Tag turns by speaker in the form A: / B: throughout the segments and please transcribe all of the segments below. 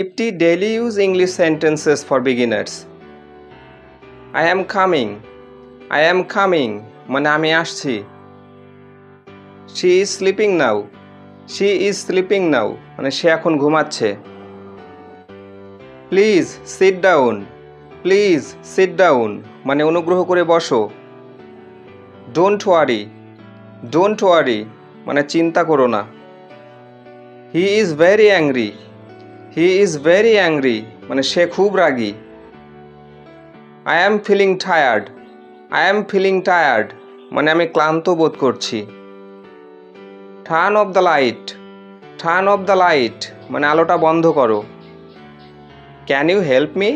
A: 50 daily use English sentences for beginners. I am coming. I am coming মানে আমি আসছি. She is sleeping now. She is sleeping now মানে সে এখন ঘুমাচ্ছে. Please sit down. Please sit down মানে অনুগ্রহ করে বসো. Don't worry. Don't worry মানে চিন্তা করো না. He is very angry. He is very angry মানে সে খুব রাগী. I am feeling tired. I am feeling tired মানে আমি ক্লান্ত বোধ করছি. Turn off the light. Turn off the light মানে আলোটা বন্ধ করো. Can you help me?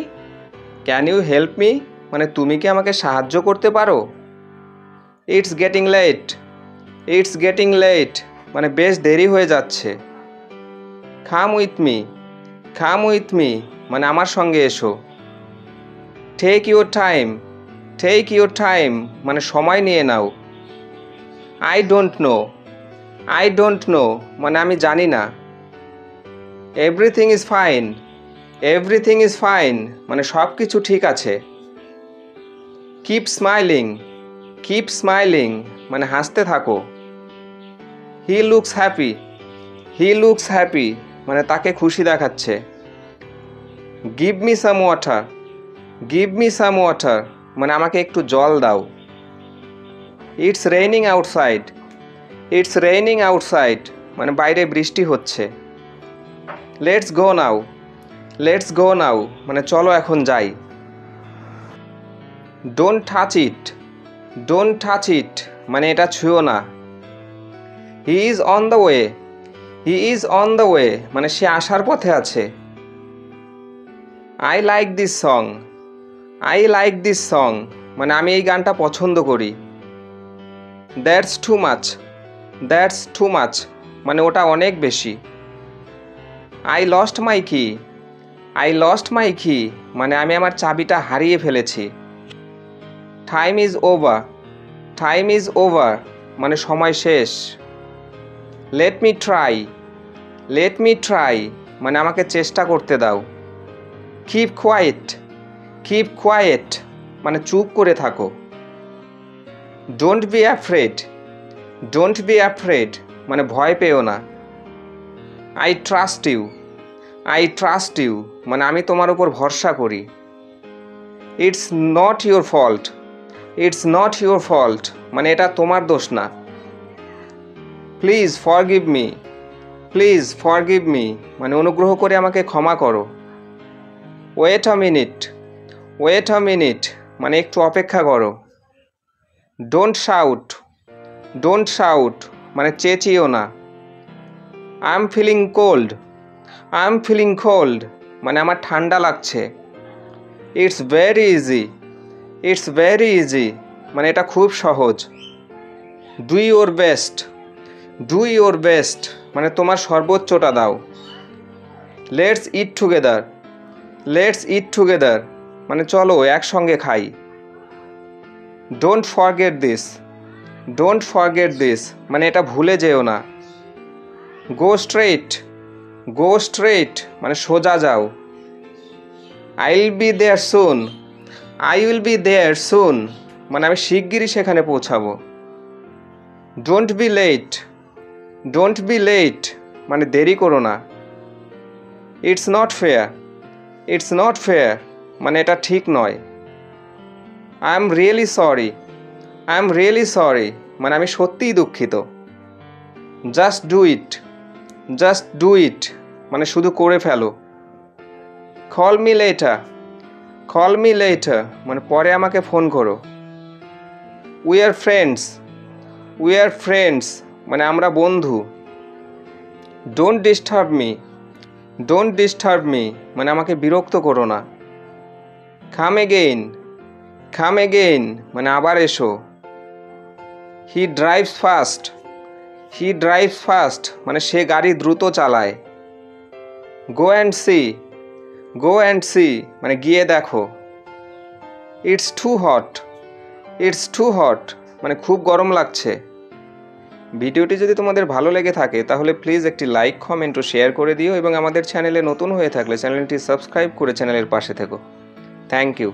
A: Can you help me মানে তুমি কি আমাকে সাহায্য করতে পারো? It's getting late. It's getting late মানে বেশ দেরি হয়ে যাচ্ছে. Come with me. Come with me মানে আমার সঙ্গে এসো. Take your time. Take your time মানে সময় নিয়ে নাও. I don't know. I don't know মানে আমি জানি না. Everything is fine. Everything is fine মানে সব কিছু ঠিক আছে. Keep smiling. Keep smiling মানে হাসতে থাকো. He looks happy. He looks happy মানে তাকে খুশি দেখাচ্ছে. Give me some water. Give me some water মানে আমাকে একটু জল দাও. It's raining outside. It's raining outside মানে বাইরে বৃষ্টি হচ্ছে. Let's go now. Let's go now মানে চলো এখন যাই. Don't touch it. Don't touch it মানে এটা ছুঁয়ো না. He is on the way. He is on the way মানে সে আসার পথে আছে. I like this song. I like this song মানে আমি এই গানটা পছন্দ করি. That's too much. That's too much মানে ওটা অনেক বেশি. I lost my key. I lost my key মানে আমি আমার চাবিটা হারিয়ে ফেলেছি. Time is over. Time is over মানে সময় শেষ. Let me try. Let me try মানে আমাকে চেষ্টা করতে দাও. Keep quiet. Keep quiet মানে চুপ করে থাকো. Don't be afraid. Don't be afraid মানে ভয় পেও না. I trust you. I trust you মানে আমি তোমার উপর ভরসা করি. It's not your fault. It's not your fault মানে এটা তোমার দোষ না. Please forgive me. Please forgive me মানে অনুগ্রহ করে আমাকে ক্ষমা করো. Wait a minute. Wait a minute মানে একটু অপেক্ষা করো. Don't shout. Don't shout মানে চেঁচিও না. I'm feeling cold. I'm feeling cold মানে আমার ঠান্ডা লাগছে. It's very easy. It's very easy মানে এটা খুব সহজ. Do your best. Do your best মানে তোমার সর্বোচ্চটা দাও. Let's eat together. Let's eat together মানে চলো একসঙ্গে খাই. Don't forget this. Don't forget this মানে এটা ভুলে যেও না. Go straight. Go straight মানে সোজা যাও. I'll be there soon. I will be there soon মানে আমি শিগগিরই সেখানে পৌঁছাবো. Don't be late. Don't be late মানে দেরি করো না. It's not fair. It's not fair মানে এটা ঠিক নয়. I am really sorry. I am really sorry মানে আমি সত্যিই দুঃখিত. Just do it. Just do it মানে শুধু করে ফেলো. Call me later. Call me later মানে পরে আমাকে ফোন করো. We are friends. We are friends মানে আমরা বন্ধু. Don't disturb me. Don't disturb me মানে আমাকে বিরক্ত করো না. Come again. Come again মানে আবার এসো. He drives fast. He drives fast মানে সে গাড়ি দ্রুত চালায়. Go and see. Go and see মানে গিয়ে দেখো. It's too hot. It's too hot মানে খুব গরম লাগছে. ভিডিওটি যদি তোমাদের ভালো লেগে থাকে তাহলে প্লিজ একটি লাইক, কমেন্ট ও শেয়ার করে দিও এবং আমাদের চ্যানেলে নতুন হয়ে থাকলে চ্যানেলটি সাবস্ক্রাইব করে চ্যানেলের পাশে থেকো। Thank you.